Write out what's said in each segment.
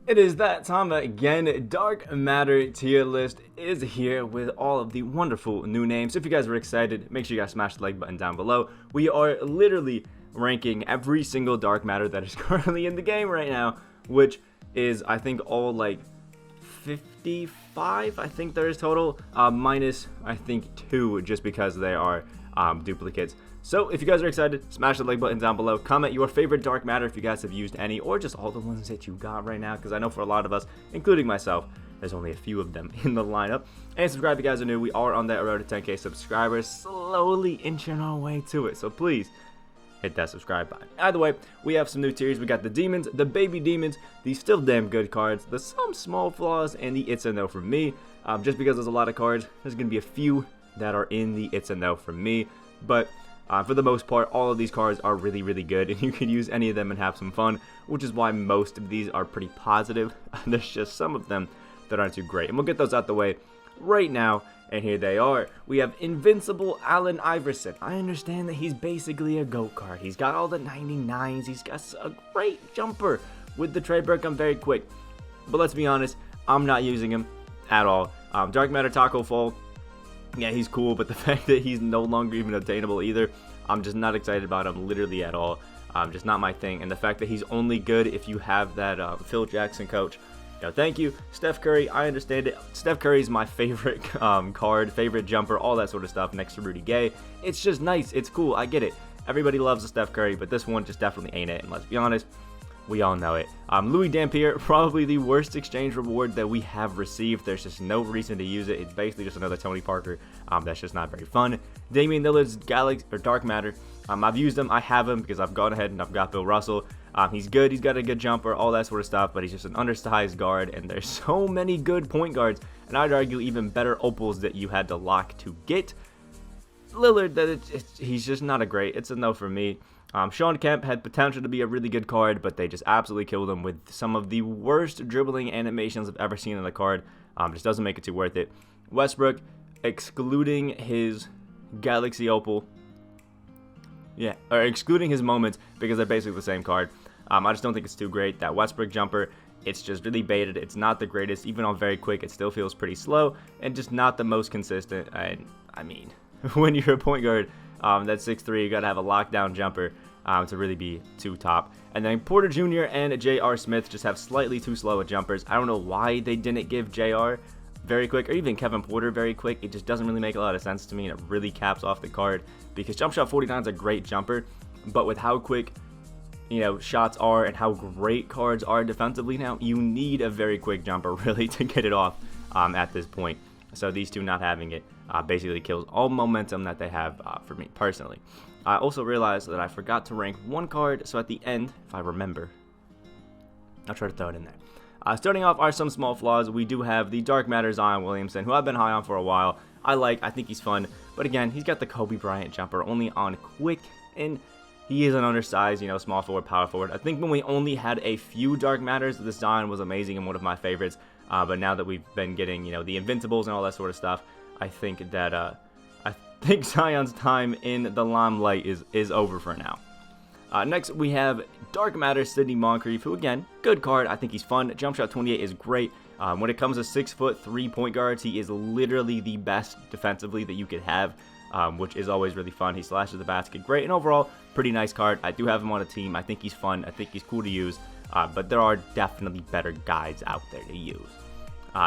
It is that time again. Dark Matter tier list is here with all of the wonderful new names. So if you guys are excited, make sure you guys smash the like button down below. We are literally ranking every single Dark Matter that is currently in the game right now, which is, I think, all like 55, I think there is total, minus, I think, 2 just because they are duplicates. So if you guys are excited, smash the like button down below. Comment your favorite Dark Matter if you guys have used any, or just all the ones that you got right now, because I know for a lot of us, including myself, there's only a few of them in the lineup. And subscribe if you guys are new. We are on that road to 10k subscribers, slowly inching our way to it. So please hit that subscribe button. Either way, we have some new tiers. We got the demons, the baby demons, these still damn good cards, the some small flaws, and the it's a no from me. Just because there's a lot of cards, there's gonna be a few that are in the it's a no from me, but for the most part, all of these cards are really, really good, and you can use any of them and have some fun, which is why most of these are pretty positive. There's just some of them that aren't too great, and we'll get those out the way right now, and here they are. We have Invincible Allen Iverson. I understand that he's basically a GOAT card. He's got all the 99s. He's got a great jumper. With the trade break, I'm very quick, but let's be honest, I'm not using him at all. Dark Matter Taco Fall, yeah, he's cool, but the fact that he's no longer even obtainable either, I'm just not excited about him literally at all. Just not my thing. And the fact that he's only good if you have that Phil Jackson coach. Thank you. Steph Curry, I understand it. Steph Curry is my favorite card, favorite jumper, all that sort of stuff next to Rudy Gay. It's just nice. It's cool. I get it. Everybody loves the Steph Curry, but this one just definitely ain't it. And let's be honest, we all know it. Louis Dampier, probably the worst exchange reward that we have received. There's just no reason to use it. It's basically just another Tony Parker. That's just not very fun. Damian Lillard's Galaxy or Dark Matter. I've used him. I have him because I've gone ahead and I've got Bill Russell. He's good. He's got a good jumper, all that sort of stuff, but he's just an undersized guard, and there's so many good point guards, and I'd argue even better opals that you had to lock to get. Lillard, he's just not a great. It's a no for me. Sean Kemp had potential to be a really good card, but they just absolutely killed him with some of the worst dribbling animations I've ever seen in a card. Just doesn't make it too worth it. Westbrook, excluding his Galaxy Opal, or excluding his moments because they're basically the same card. I just don't think it's too great. That Westbrook jumper, it's just really baited. It's not the greatest. Even on very quick, it still feels pretty slow and just not the most consistent. And I mean, when you're a point guard that's 6'3", you got to have a lockdown jumper to really be too top. And then Porter Jr. and J.R. Smith just have slightly too slow jumpers. I don't know why they didn't give J.R. very quick, or even Kevin Porter very quick. It just doesn't really make a lot of sense to me, and it really caps off the card because Jump Shot 49 is a great jumper, but with how quick shots are and how great cards are defensively now, you need a very quick jumper really to get it off at this point. So these two not having it basically kills all momentum that they have for me personally. I also realized that I forgot to rank one card, so at the end, if I remember, I'll try to throw it in there. Starting off are some small flaws. We do have the Dark Matter Zion Williamson, who I've been high on for a while. I think he's fun, but again, he's got the Kobe Bryant jumper only on quick, and he is an undersized, small forward, power forward. I think when we only had a few Dark Matters, this Zion was amazing and one of my favorites. But now that we've been getting, the Invincibles and all that sort of stuff, I think that I think Zion's time in the limelight is over for now. Next, we have Dark Matter Sidney Moncrief, who again, good card. I think he's fun. Jump Shot 28 is great. When it comes to 6'3" point guards, he is literally the best defensively that you could have, which is always really fun. He slashes the basket great, and overall, pretty nice card. I do have him on a team. I think he's fun. I think he's cool to use, but there are definitely better guides out there to use.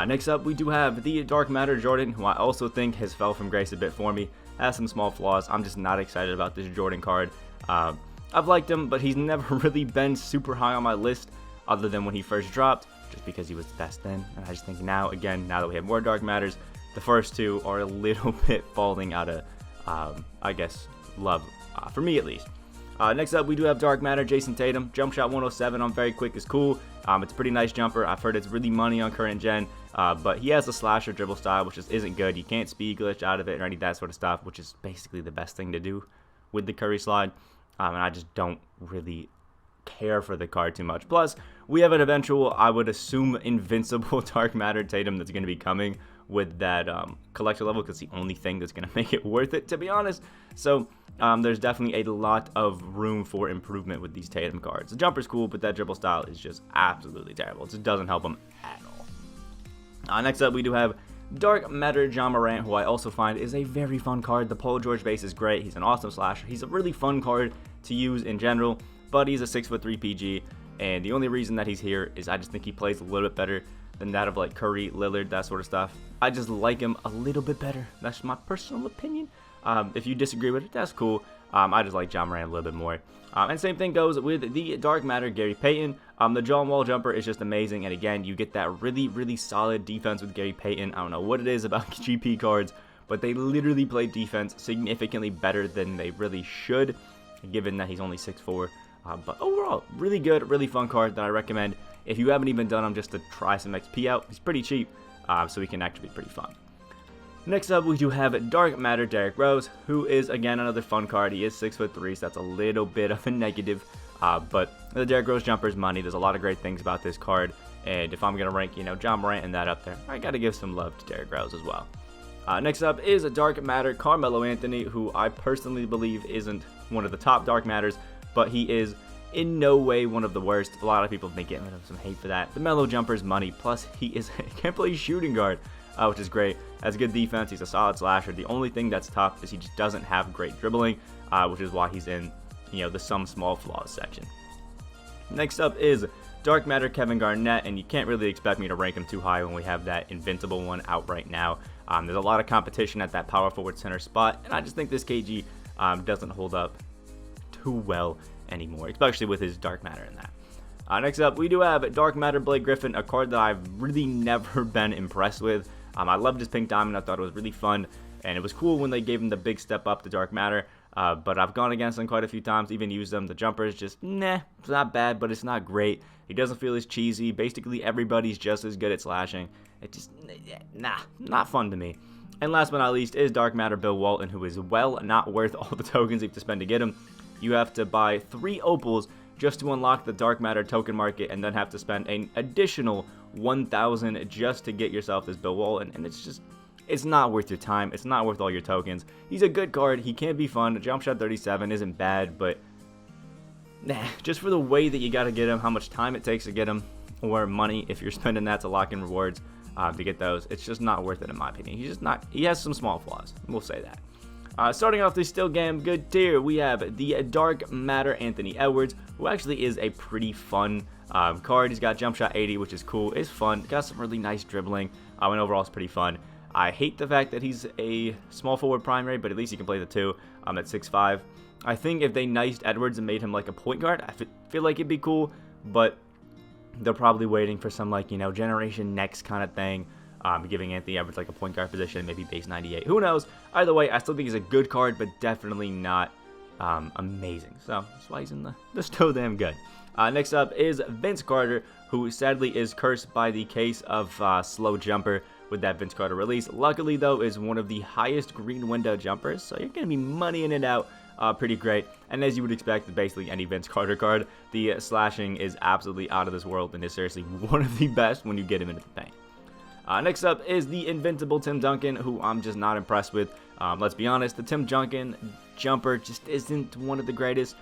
Next up, we do have the Dark Matter Jordan, who I also think has fell from grace a bit for me. Has some small flaws. I'm just not excited about this Jordan card. I've liked him, but he's never really been super high on my list other than when he first dropped, just because he was the best then. And I just think now that we have more Dark Matters, the first two are a little bit falling out of, I guess, love, for me at least. Next up, we do have Dark Matter Jason Tatum. Jump Shot 107 on very quick is cool. It's a pretty nice jumper. I've heard it's really money on current gen, but he has a slasher dribble style, which just isn't good. You can't speed glitch out of it or any of that sort of stuff, which is basically the best thing to do with the Curry slide. And I just don't really care for the card too much. Plus, we have an eventual, I would assume, Invincible Dark Matter Tatum that's going to be coming with that collector level, because it's the only thing that's going to make it worth it, to be honest. So there's definitely a lot of room for improvement with these Tatum cards. The jumper's cool, but that dribble style is just absolutely terrible. It just doesn't help him at all. Next up, we do have Dark Matter John Morant, who I also find is a very fun card. The Paul George base is great. He's an awesome slasher. He's a really fun card to use in general, but he's a 6'3" PG, and the only reason that he's here is I just think he plays a little bit better than that of like Curry, Lillard, that sort of stuff. I just like him a little bit better. That's my personal opinion. If you disagree with it, that's cool. I just like John Morant a little bit more. And same thing goes with the Dark Matter Gary Payton. The John Wall jumper is just amazing, and again, you get that really, really solid defense with Gary Payton. I don't know what it is about GP cards, but they literally play defense significantly better than they really should, given that he's only 6'4". But overall, really good, really fun card that I recommend if you haven't even done him just to try some XP out. He's pretty cheap, so he can actually be pretty fun. Next up, we do have Dark Matter Derrick Rose, who is, again, another fun card. He is 6'3", so that's a little bit of a negative, but the Derrick Rose jumper is money. There's a lot of great things about this card, and if I'm going to rank, John Morant and that up there, I got to give some love to Derrick Rose as well. Next up is Dark Matter Carmelo Anthony, who I personally believe isn't one of the top Dark Matters, but he is in no way one of the worst. A lot of people have been getting rid of some hate for that. The Melo jumper is money, plus he can play shooting guard, which is great. Has good defense. He's a solid slasher. The only thing that's tough is he just doesn't have great dribbling, which is why he's in, the some small flaws section. Next up is Dark Matter Kevin Garnett, and you can't really expect me to rank him too high when we have that Invincible one out right now. There's a lot of competition at that power forward center spot, and I just think this KG doesn't hold up too well anymore, especially with his Dark Matter in that. Next up, we do have Dark Matter Blake Griffin, a card that I've really never been impressed with. I loved his Pink Diamond. I thought it was really fun, and it was cool when they gave him the big step up to Dark Matter, but I've gone against him quite a few times, even used them. The jumper is just, it's not bad, but it's not great. He doesn't feel as cheesy. Basically, everybody's just as good at slashing. It just, not fun to me. And last but not least is Dark Matter Bill Walton, who is not worth all the tokens you have to spend to get him. You have to buy 3 opals just to unlock the Dark Matter token market, and then have to spend an additional 1,000 just to get yourself this Bill Walton, and it's not worth your time. It's not worth all your tokens. He's a good card. He can be fun. Jump shot 37 isn't bad, but just for the way that you got to get him, how much time it takes to get him, or money if you're spending that to lock in rewards to get those, it's just not worth it in my opinion. He has some small flaws. We'll say that. Starting off the still damn good tier, we have the Dark Matter Anthony Edwards, who actually is a pretty fun card. He's got jump shot 80, which is cool. It's fun. Got some really nice dribbling, and overall it's pretty fun. I hate the fact that he's a small forward primary, but at least he can play the 2 at 6'5". I think if they niced Edwards and made him like a point guard, I feel like it'd be cool, but they're probably waiting for some generation next kind of thing. Giving Anthony Edwards like a point guard position, maybe base 98. Who knows? Either way, I still think he's a good card, but definitely not amazing. So that's why he's in the still damn good. Next up is Vince Carter, who sadly is cursed by the case of slow jumper with that Vince Carter release. Luckily, though, is one of the highest green window jumpers, so you're going to be moneying it out pretty great. And as you would expect with basically any Vince Carter card, the slashing is absolutely out of this world and is seriously one of the best when you get him into the paint. Next up is the Invincible Tim Duncan, who I'm just not impressed with. Let's be honest, the Tim Duncan jumper just isn't one of the greatest.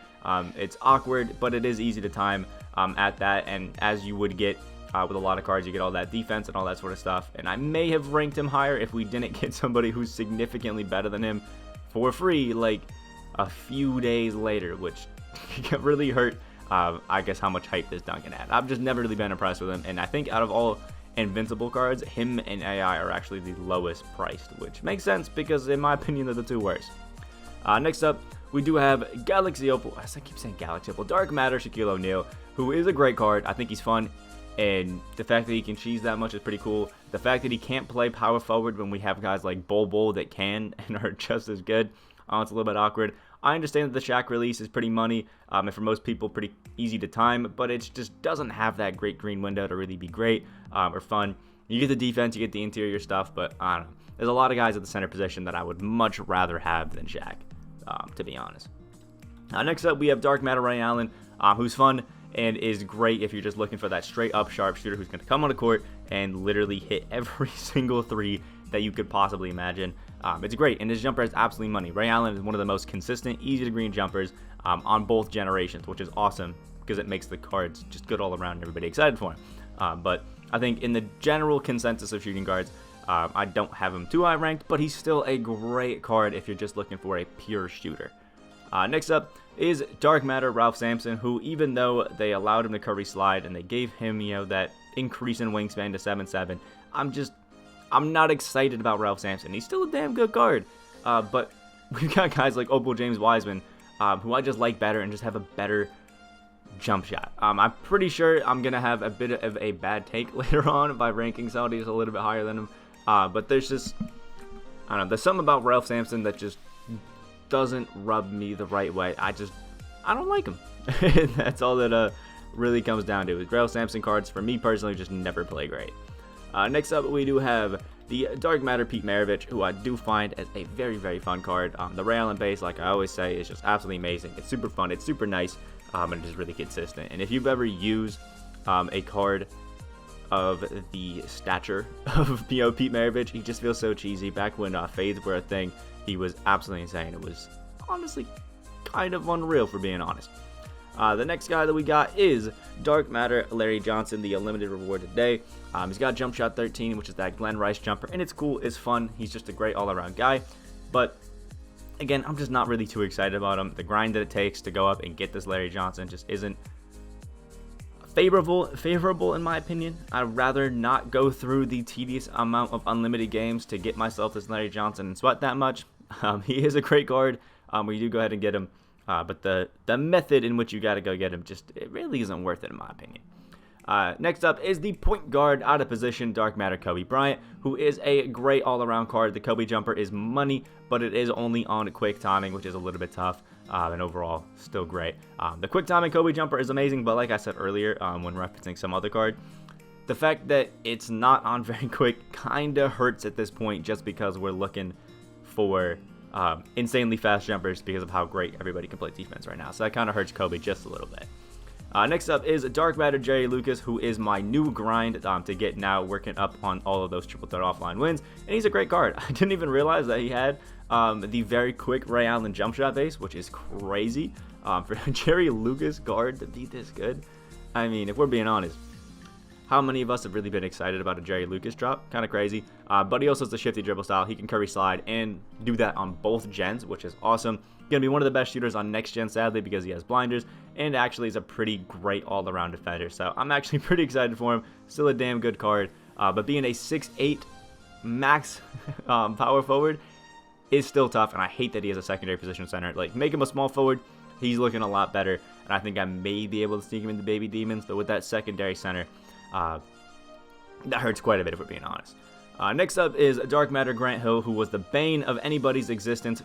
It's awkward, but it is easy to time at that, and as you would get with a lot of cards, you get all that defense and all that sort of stuff, and I may have ranked him higher if we didn't get somebody who's significantly better than him for free, like a few days later, which really hurt, I guess, how much hype this Duncan had. I've just never really been impressed with him, and I think out of all Invincible cards, him and AI are actually the lowest priced, which makes sense because in my opinion they're the 2 worst. Next up, we do have Galaxy Opal. I keep saying Galaxy Opal. Dark Matter Shaquille O'Neal, who is a great card. I think he's fun, and the fact that he can cheese that much is pretty cool. The fact that he can't play power forward when we have guys like Bol that can and are just as good, it's a little bit awkward. I understand that the Shaq release is pretty money, and for most people pretty easy to time, but it just doesn't have that great green window to really be great or fun. You get the defense, you get the interior stuff, but I don't know. There's a lot of guys at the center position that I would much rather have than Shaq, to be honest. Next up, we have Dark Matter Ray Allen, who's fun and is great if you're just looking for that straight up sharpshooter who's going to come on the court and literally hit every single 3 that you could possibly imagine. It's great, and his jumper is absolutely money. Ray Allen is one of the most consistent, easy to green jumpers on both generations, which is awesome because it makes the cards just good all around and everybody excited for him. But I think in the general consensus of shooting guards, I don't have him too high ranked, but he's still a great card if you're just looking for a pure shooter. Next up is Dark Matter Ralph Sampson, who, even though they allowed him to curry slide and they gave him, that increase in wingspan to 7'7", I'm not excited about Ralph Sampson. He's still a damn good card, but we've got guys like Opal James Wiseman, who I just like better and just have a better jump shot. I'm pretty sure I'm gonna have a bit of a bad take later on by ranking Saudis a little bit higher than him, but there's just, I don't know, there's something about Ralph Sampson that just doesn't rub me the right way. I don't like him. That's all that really comes down to. Ralph Sampson cards for me personally just never play great. Next up, we do have the Dark Matter Pete Maravich, who I do find as a very, very fun card. The Ray Allen base, like I always say, is just absolutely amazing. It's super fun, it's super nice, and it's really consistent. And if you've ever used a card of the stature of Pete Maravich, he just feels so cheesy. Back when fades were a thing, he was absolutely insane. It was honestly kind of unreal, for being honest. The next guy that we got is Dark Matter Larry Johnson, the limited reward today. He's got Jump Shot 13, which is that Glenn Rice jumper, and it's cool, it's fun. He's just a great all-around guy. But again, I'm just not really too excited about him. The grind that it takes to go up and get this Larry Johnson just isn't favorable in my opinion. I'd rather not go through the tedious amount of unlimited games to get myself this Larry Johnson and sweat that much. He is a great card where you do go ahead and get him, but the method in which you got to go get him, it really isn't worth it in my opinion. Next up is the point guard out of position Dark Matter Kobe Bryant, who is a great all-around card. The Kobe jumper is money, but it is only on quick timing, which is a little bit tough, and overall still great. The quick timing Kobe jumper is amazing, but like I said earlier when referencing some other card, the fact that it's not on very quick kind of hurts at this point, just because we're looking for insanely fast jumpers because of how great everybody can play defense right now. So that kind of hurts Kobe just a little bit. Next up is Dark Matter Jerry Lucas, who is my new grind to get now, working up on all of those triple threat offline wins, and he's a great card. I didn't even realize that he had the very quick Ray Allen jump shot base, which is crazy for Jerry Lucas guard to be this good. I mean, if we're being honest, how many of us have really been excited about a Jerry Lucas drop? Kind of crazy. But he also has the shifty dribble style. He can curry slide and do that on both gens, which is awesome. Going to be one of the best shooters on next gen, sadly, because he has blinders, and actually is a pretty great all-around defender. So I'm actually pretty excited for him. Still a damn good card. But being a 6'8 max power forward is still tough, and I hate that he has a secondary position center. Like, make him a small forward, he's looking a lot better, and I think I may be able to sneak him into Baby Demons, but with that secondary center, that hurts quite a bit if we're being honest. Next up is Dark Matter Grant Hill, who was the bane of anybody's existence.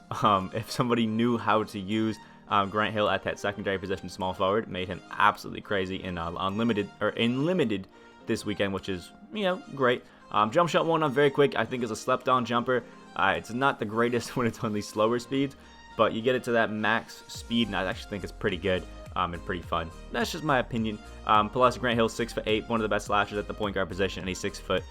If somebody knew how to use Grant Hill at that secondary position, small forward, made him absolutely crazy in limited this weekend, which is great. Jump shot one on very quick, I think is a slept on jumper. It's not the greatest when it's on these slower speeds, but you get it to that max speed, and I actually think it's pretty good. And pretty fun. That's just my opinion. Plus, Grant Hill's 6'8", one of the best slashers at the point guard position, and he's 6'8"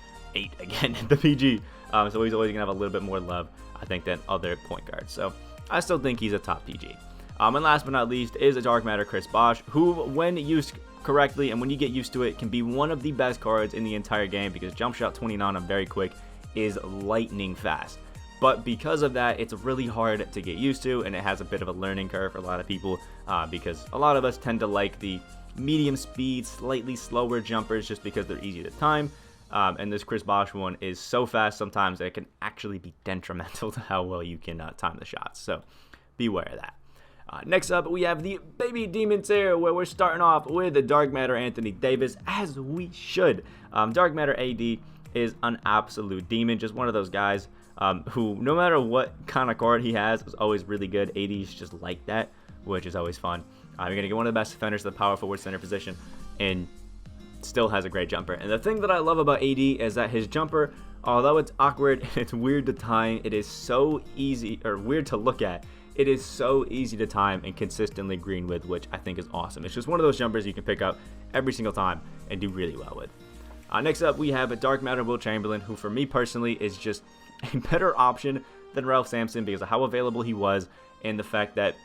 again at the PG. So he's always gonna have a little bit more love, I think, than other point guards. So I still think he's a top PG. And last but not least is a Dark Matter Chris Bosh, who, when used correctly and when you get used to it, can be one of the best cards in the entire game, because jump shot 29 on very quick is lightning fast. But because of that, it's really hard to get used to, and it has a bit of a learning curve for a lot of people, because a lot of us tend to like the medium speed, slightly slower jumpers just because they're easy to time. And this Chris Bosh one is so fast sometimes that it can actually be detrimental to how well you can time the shots. So beware of that. Next up, we have the Baby Demons here, where we're starting off with the Dark Matter Anthony Davis, as we should. Dark Matter AD is an absolute demon, just one of those guys who, no matter what kind of card he has, is always really good. AD is just like that, which is always fun. You're going to get one of the best defenders to the power forward center position, and still has a great jumper. And the thing that I love about AD is that his jumper, although it's awkward and it's weird to time, it is so easy, or weird to look at, it is so easy to time and consistently green with, which I think is awesome. It's just one of those jumpers you can pick up every single time and do really well with. Next up, we have a Dark Matter Will Chamberlain, who for me personally is just a better option than Ralph Sampson because of how available he was and the fact that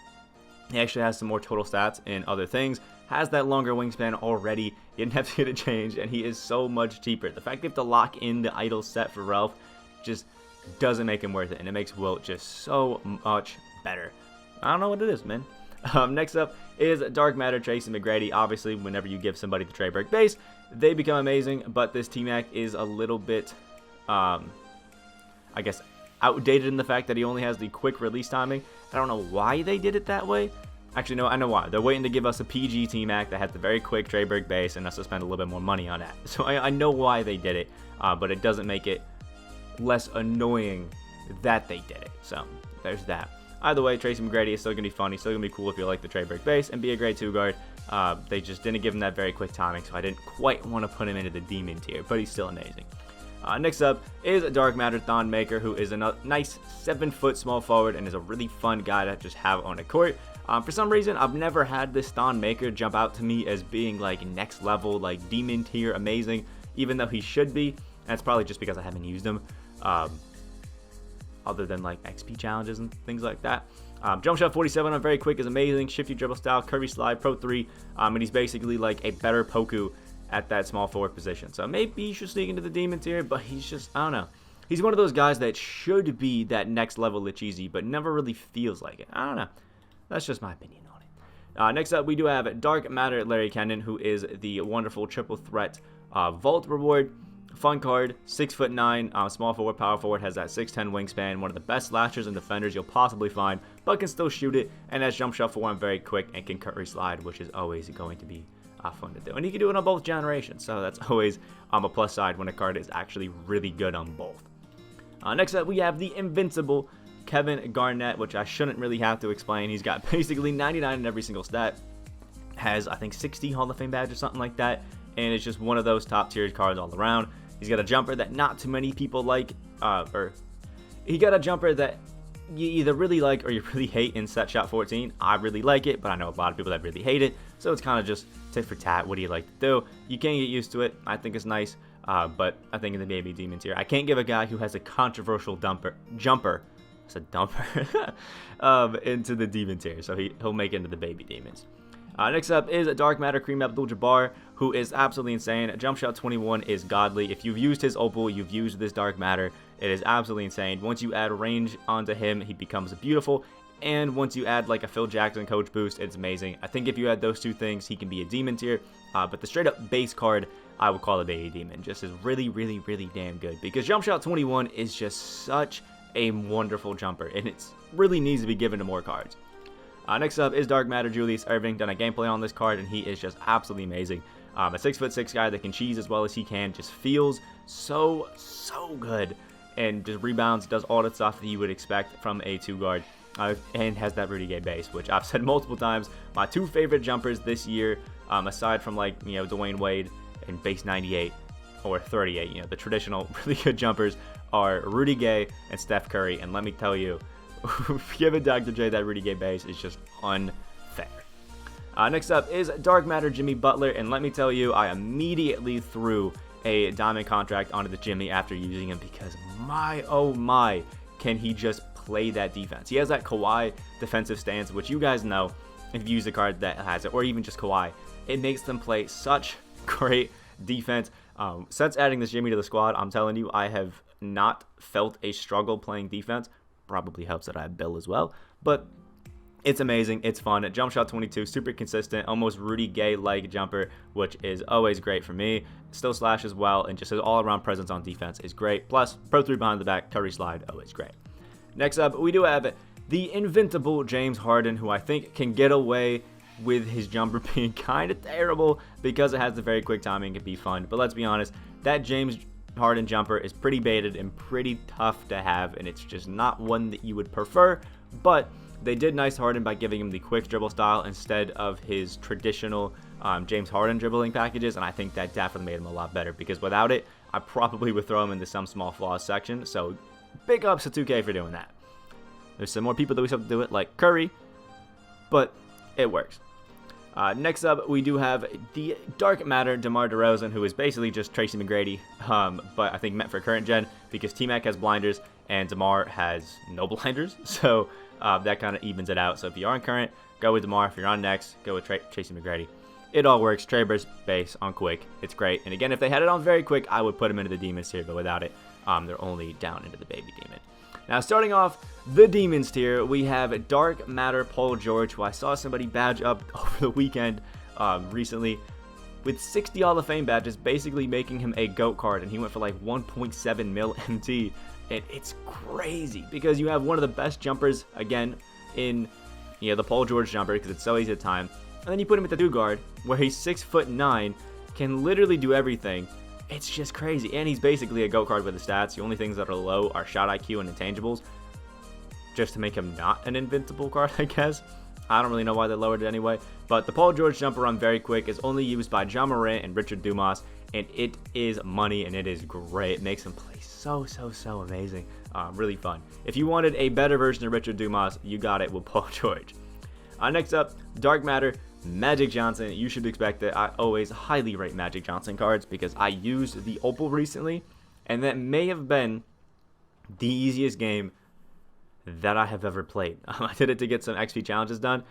he actually has some more total stats and other things, has that longer wingspan already, he didn't have to get a change, and he is so much cheaper. The fact they have to lock in the idle set for Ralph just doesn't make him worth it, and it makes Wilt just so much better. I don't know what it is, man. Next up is Dark Matter, Tracy McGrady. Obviously, whenever you give somebody the Treyberg base, they become amazing, but this T-Mac is a little bit, I guess, outdated in the fact that he only has the quick release timing. I don't know why they did it that way. Actually, no, I know why. They're waiting to give us a PG T-Mac that has the very quick Treyberg base and us to spend a little bit more money on that. So I know why they did it, but it doesn't make it less annoying that they did it. So there's that. Either way, Tracy McGrady is still going to be fun. He's still going to be cool if you like the Treyberg base and be a great 2-guard. They just didn't give him that very quick timing, so I didn't quite want to put him into the Demon tier, but he's still amazing. Next up is Dark Matter Thon Maker, who is a nice 7-foot small forward and is a really fun guy to just have on a court. For some reason, I've never had this Thon Maker jump out to me as being like next level, like Demon tier amazing, even though he should be. And it's probably just because I haven't used him, other than like XP challenges and things like that. Jump shot 47 on very quick is amazing. Shifty dribble style, curvy slide, pro 3, and he's basically like a better Poku at that small forward position. So maybe he should sneak into the Demon tier, but he's just, I don't know. He's one of those guys that should be that next level Lichizi, but never really feels like it. I don't know. That's just my opinion on it. Next up, we do have Dark Matter Larry Kenan, who is the wonderful triple threat vault reward. Fun card, 6'9", small forward, power forward, has that 6'10" wingspan, one of the best slashers and defenders you'll possibly find, but can still shoot it, and has jump shot 4 on very quick, and can curry slide, which is always going to be fun to do. And he can do it on both generations, so that's always a plus side when a card is actually really good on both. Next up, we have the invincible Kevin Garnett, which I shouldn't really have to explain. He's got basically 99 in every single stat, has I think 60 Hall of Fame badges or something like that, and it's just one of those top tier cards all around. He's got a jumper that not too many people like, or he got a jumper that you either really like or you really hate in Set Shot 14. I really like it, but I know a lot of people that really hate it, so it's kind of just tit for tat. What do you like to do? You can get used to it. I think it's nice, but I think in the Baby Demon tier, I can't give a guy who has a controversial jumper, it's a dumper, into the Demon tier, so he'll make it into the Baby Demons. Next up is Dark Matter Kareem Abdul-Jabbar, who is absolutely insane. Jump shot 21 is godly. If you've used his Opal, you've used this Dark Matter. It is absolutely insane. Once you add range onto him, he becomes beautiful. And once you add like a Phil Jackson coach boost, it's amazing. I think if you add those two things, he can be a Demon tier. But the straight up base card, I would call it Baby Demon. Just is really, really, really damn good. Because Jump shot 21 is just such a wonderful jumper. And it really needs to be given to more cards. Next up is Dark Matter Julius Erving. Done a gameplay on this card, and he is just absolutely amazing. A 6'6" guy that can cheese as well as he can. Just feels so good. And just rebounds, does all the stuff that you would expect from a 2-guard. And has that Rudy Gay base, which I've said multiple times. My 2 favorite jumpers this year, aside from like, Dwayne Wade and base 98 or 38, the traditional really good jumpers are Rudy Gay and Steph Curry. And let me tell you, giving Dr. J that Rudy Gay base is just unfair. Next up is Dark Matter Jimmy Butler, and let me tell you, I immediately threw a diamond contract onto the Jimmy after using him because my oh my, can he just play that defense. He has that Kawhi defensive stance, which you guys know if you use a card that has it, or even just Kawhi. It makes them play such great defense. Since adding this Jimmy to the squad, I'm telling you, I have not felt a struggle playing defense. Probably helps that I have Bill as well, but it's amazing. It's fun. Jump shot 22, super consistent, almost Rudy Gay-like jumper, which is always great for me. Still slashes well, and just his all-around presence on defense is great. Plus, pro 3 behind the back, curry slide, always great. Next up, we do have the invincible James Harden, who I think can get away with his jumper being kind of terrible because it has the very quick timing and can be fun. But let's be honest, that James Harden jumper is pretty baited and pretty tough to have, and it's just not one that you would prefer, but they did nice Harden by giving him the quick dribble style instead of his traditional James Harden dribbling packages, and I think that definitely made him a lot better, because without it, I probably would throw him into some small flaws section. So big ups to 2K for doing that. There's some more people that we have to do it, like Curry, but it works. Next up, we do have the Dark Matter DeMar DeRozan, who is basically just Tracy McGrady, but I think meant for current gen because T-Mac has blinders and DeMar has no blinders, so that kind of evens it out. So if you're on current, go with DeMar. If you're on next, go with Tracy McGrady. It all works. Trey burst base on quick. It's great. And again, if they had it on very quick, I would put them into the Demons tier, but without it, they're only down into the Baby Demon. Now, starting off the Demons tier, we have Dark Matter Paul George, who I saw somebody badge up over the weekend recently with 60 Hall of Fame badges, basically making him a GOAT card, and he went for like 1.7 mil MT, and it's crazy because you have one of the best jumpers, again, in the Paul George jumper because it's so easy to time, and then you put him at the 2 guard, where he's 6'9", can literally do everything. It's just crazy, and he's basically a GOAT card with the stats. The only things that are low are shot IQ and intangibles, just to make him not an invincible card, I guess. I don't really know why they lowered it anyway, but the Paul George jumper on very quick is only used by John Morant and Richard Dumas, and it is money, and it is great. It makes him play so amazing. Really fun. If you wanted a better version of Richard Dumas, you got it with Paul George. Next up, Dark Matter Magic Johnson. You should expect it. I always highly rate Magic Johnson cards because I used the Opal recently, and that may have been the easiest game that I have ever played. I did it to get some XP challenges done.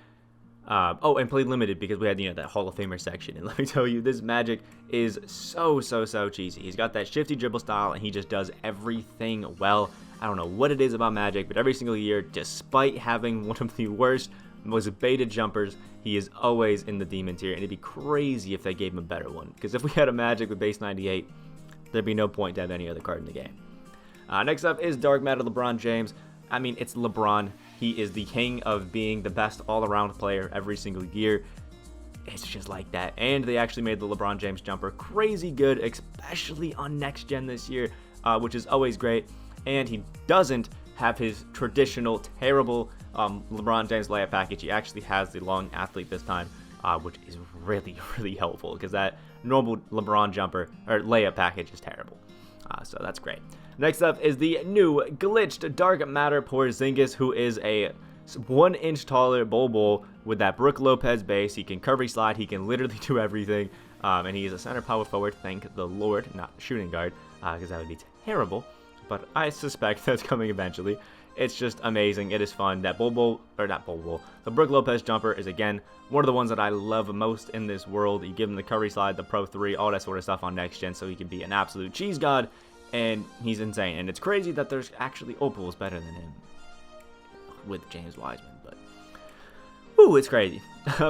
And played limited because we had that Hall of Famer section. And let me tell you, this Magic is so cheesy. He's got that shifty dribble style, and he just does everything well. I don't know what it is about Magic, but every single year, despite having one of the worst, most baited jumpers, he is always in the Demon tier, and it'd be crazy if they gave him a better one. Because if we had a Magic with base 98, there'd be no point to have any other card in the game. Next up is Dark Matter LeBron James. I mean, it's LeBron. He is the king of being the best all-around player every single year. It's just like that. And they actually made the LeBron James jumper crazy good, especially on next gen this year, which is always great. And he doesn't have his traditional terrible LeBron James layup package. He actually has the long athlete this time, which is really helpful because that normal LeBron jumper or layup package is terrible. So that's great. Next up is the new glitched Dark Matter Porzingis, who is a 1 inch taller Bol with that Brook Lopez base. He can curvy slide. He can literally do everything. And he is a center power forward, thank the Lord, not shooting guard, because that would be terrible. But I suspect that's coming eventually. It's just amazing. It is fun. That the Brook Lopez jumper is, again, one of the ones that I love most in this world. You give him the curry slide, the Pro 3, all that sort of stuff on next gen, so he can be an absolute cheese god, and he's insane. And it's crazy that there's actually Opals better than him with James Wiseman, but woo, it's crazy.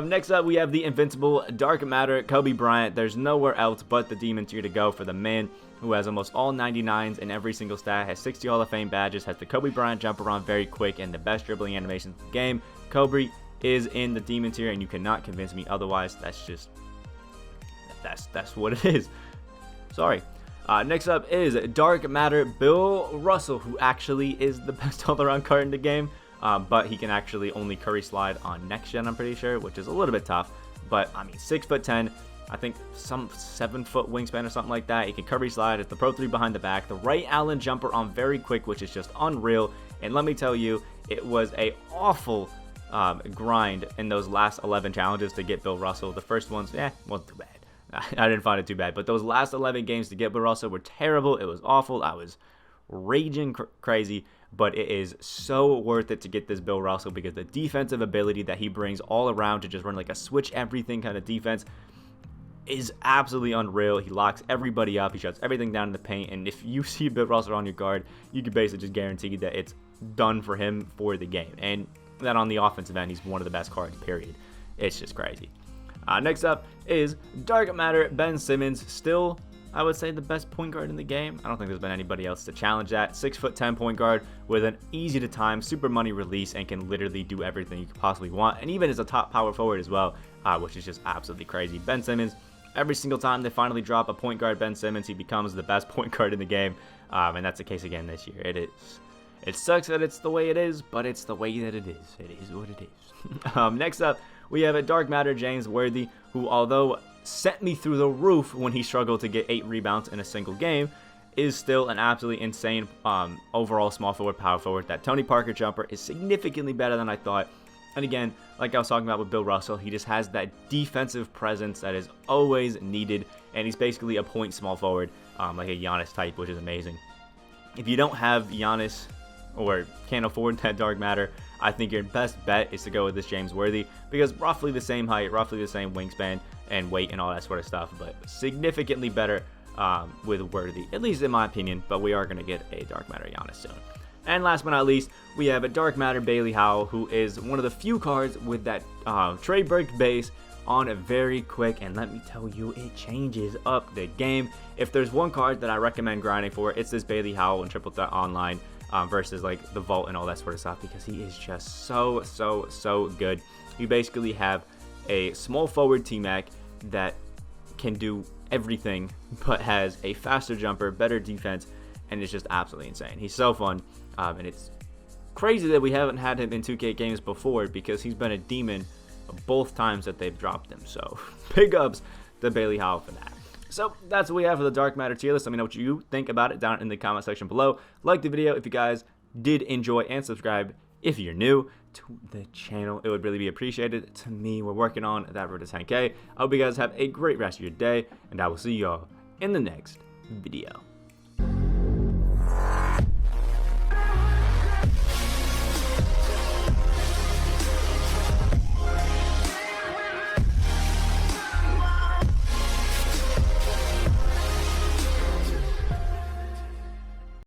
Next up, we have the invincible Dark Matter Kobe Bryant. There's nowhere else but the Demon tier to go for the man who has almost all 99s in every single stat, has 60 Hall of Fame badges, has the Kobe Bryant jumper on very quick, and the best dribbling animations in the game. Kobe is in the Demon tier, and you cannot convince me otherwise. That's what it is. Sorry. Next up is Dark Matter Bill Russell, who actually is the best all-around card in the game, but he can actually only curry slide on next gen, I'm pretty sure, which is a little bit tough. But I mean, 6'10", I think some 7-foot wingspan or something like that. He can curry slide. It's the Pro 3 behind the back. The Ray Allen jumper on very quick, which is just unreal. And let me tell you, it was a awful grind in those last 11 challenges to get Bill Russell. The first ones, wasn't too bad. I didn't find it too bad. But those last 11 games to get Bill Russell were terrible. It was awful. I was raging crazy. But it is so worth it to get this Bill Russell because the defensive ability that he brings all around to just run like a switch everything kind of defense is absolutely unreal. He locks everybody up. He shuts everything down in the paint. And if you see Bill Russell on your guard, you can basically just guarantee that it's done for him for the game. And that on the offensive end, he's one of the best cards, period. It's just crazy. Next up is Dark Matter Ben Simmons. Still, I would say the best point guard in the game. I don't think there's been anybody else to challenge that. 6'10" point guard with an easy to time, super money release, and can literally do everything you could possibly want. And even as a top power forward as well, which is just absolutely crazy. Ben Simmons, every single time they finally drop a point guard Ben Simmons, he becomes the best point guard in the game. And that's the case again this year. It sucks that it's the way it is, but it's the way that it is. It is what it is. Next up, we have a Dark Matter James Worthy, who, although sent me through the roof when he struggled to get 8 rebounds in a single game, is still an absolutely insane overall small forward, power forward. That Tony Parker jumper is significantly better than I thought. And again, like I was talking about with Bill Russell, he just has that defensive presence that is always needed, and he's basically a point small forward, like a Giannis type, which is amazing. If you don't have Giannis or can't afford that dark matter, I think your best bet is to go with this James Worthy, because roughly the same height, roughly the same wingspan and weight and all that sort of stuff, but significantly better with Worthy, at least in my opinion. But we are going to get a dark matter Giannis soon. And last but not least, we have a dark matter Bailey Howell, who is one of the few cards with that trade break base on a very quick, and let me tell you, it changes up the game. If there's one card that I recommend grinding for, it's this Bailey Howell in Triple Threat Online versus like the Vault and all that sort of stuff, because he is just so good. You basically have a small forward T-Mac that can do everything, but has a faster jumper, better defense, and it's just absolutely insane. He's so fun, and it's crazy that we haven't had him in 2K games before, because he's been a demon both times that they've dropped him. So big ups to Bailey Howell for that. So that's what we have for the dark matter tier list. Let me know what you think about it down in the comment section below. Like the video if you guys did enjoy, and subscribe if you're new to the channel. It would really be appreciated. To me, we're working on that road to 10K. I hope you guys have a great rest of your day, and I will see y'all in the next video.